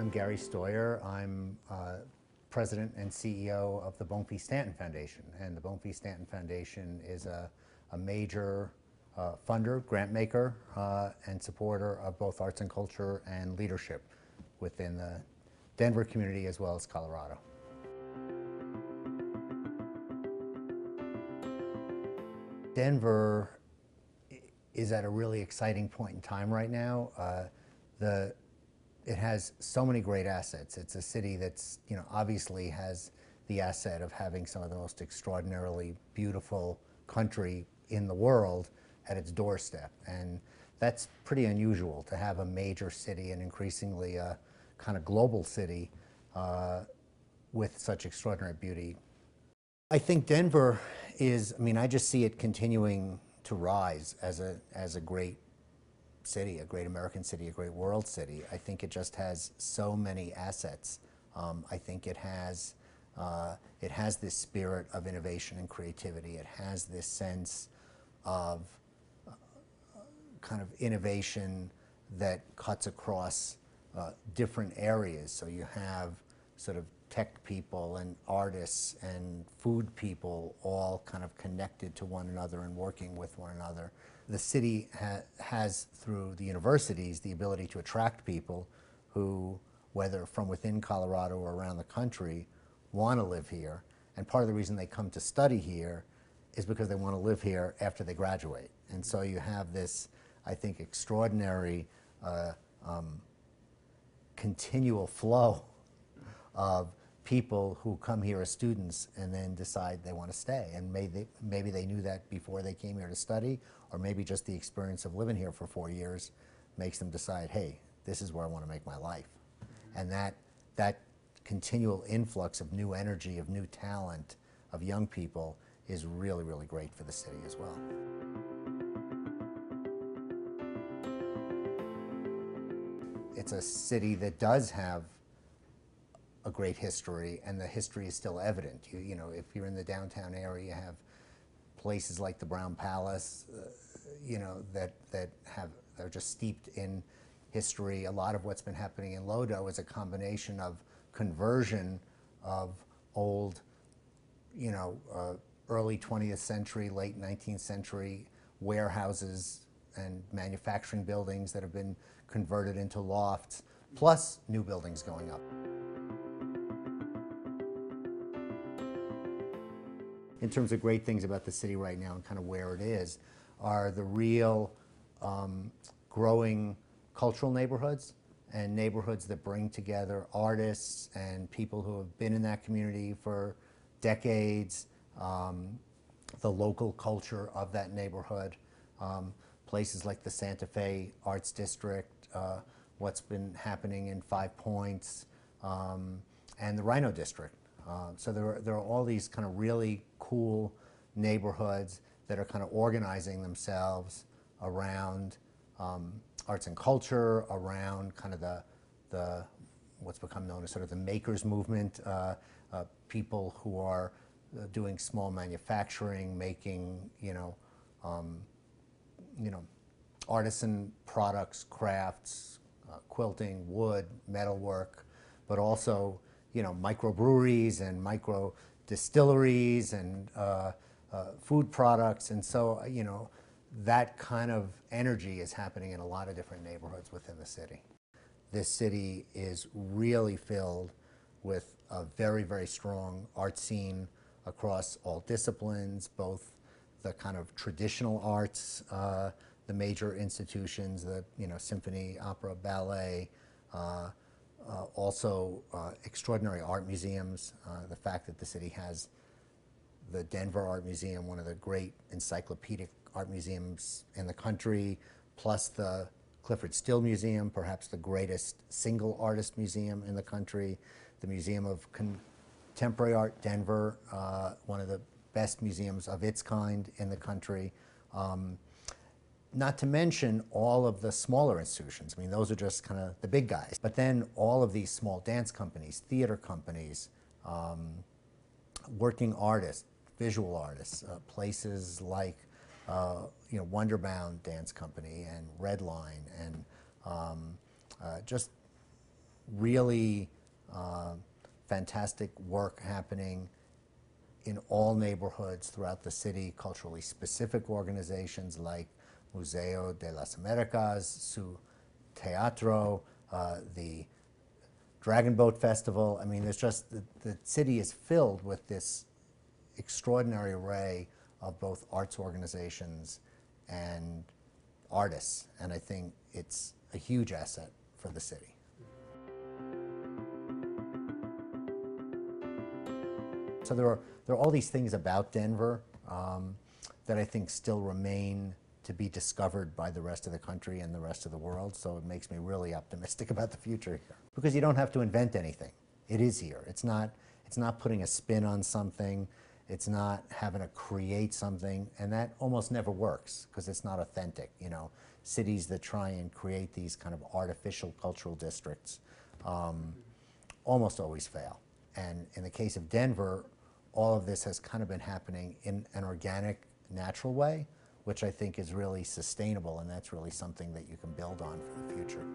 I'm Gary Steuer. I'm President and CEO of the Bonfils-Stanton Foundation. And the Bonfils-Stanton Foundation is a major funder, grant maker, and supporter of both arts and culture and leadership within the Denver community as well as Colorado. Denver is at a really exciting point in time right now. It has so many great assets. It's a city that's, obviously has the asset of having some of the most extraordinarily beautiful country in the world at its doorstep. And that's pretty unusual to have a major city and increasingly a kind of global city with such extraordinary beauty. I think Denver is, I just see it continuing to rise as a great city, a great American city, a great world city. I think it just has so many assets. I think it has this spirit of innovation and creativity. It has this sense of kind of innovation that cuts across different areas. So you have sort of tech people and artists and food people all kind of connected to one another and working with one another. The city has, through the universities, the ability to attract people who, whether from within Colorado or around the country, want to live here. And part of the reason they come to study here is because they want to live here after they graduate. And so you have this, I think, extraordinary continual flow of people who come here as students and then decide they want to stay. And maybe they knew that before they came here to study, or maybe just the experience of living here for 4 years makes them decide, hey, this is where I want to make my life. And that continual influx of new energy, of new talent, of young people is really, really great for the city as well. It's a city that does have a great history, and the history is still evident. If you're in the downtown area, you have places like the Brown Palace, that are just steeped in history. A lot of what's been happening in Lodo is a combination of conversion of old, early 20th century, late 19th century warehouses and manufacturing buildings that have been converted into lofts, plus new buildings going up. In terms of great things about the city right now and kind of where it is, are the real growing cultural neighborhoods and neighborhoods that bring together artists and people who have been in that community for decades, the local culture of that neighborhood, places like the Santa Fe Arts District, what's been happening in Five Points, and the Rhino District. So there are all these kind of really cool neighborhoods that are kind of organizing themselves around arts and culture, around kind of the what's become known as sort of the makers movement, people who are doing small manufacturing, making artisan products, crafts, quilting, wood, metalwork, but also microbreweries and micro distilleries and food products. And so, that kind of energy is happening in a lot of different neighborhoods within the city. This city is really filled with a very, very strong art scene across all disciplines, both the kind of traditional arts, the major institutions, the symphony, opera, ballet, also extraordinary art museums. The fact that the city has the Denver Art Museum, one of the great encyclopedic art museums in the country, plus the Clifford Still Museum, perhaps the greatest single artist museum in the country, the Museum of Contemporary Art Denver, one of the best museums of its kind in the country. Not to mention all of the smaller institutions. Those are just kind of the big guys. But then all of these small dance companies, theater companies, working artists, visual artists, places like Wonderbound Dance Company and Redline, and just really fantastic work happening in all neighborhoods throughout the city, culturally specific organizations like Museo de las Americas, Su Teatro, the Dragon Boat Festival. I mean, there's just, the city is filled with this extraordinary array of both arts organizations and artists, and I think it's a huge asset for the city. So there are all these things about Denver that I think still remain to be discovered by the rest of the country and the rest of the world, so it makes me really optimistic about the future here. Because you don't have to invent anything. It is here. It's not putting a spin on something. It's not having to create something, and that almost never works because it's not authentic. You know, cities that try and create these kind of artificial cultural districts almost always fail. And in the case of Denver, all of this has kind of been happening in an organic, natural way, which I think is really sustainable, and that's really something that you can build on for the future.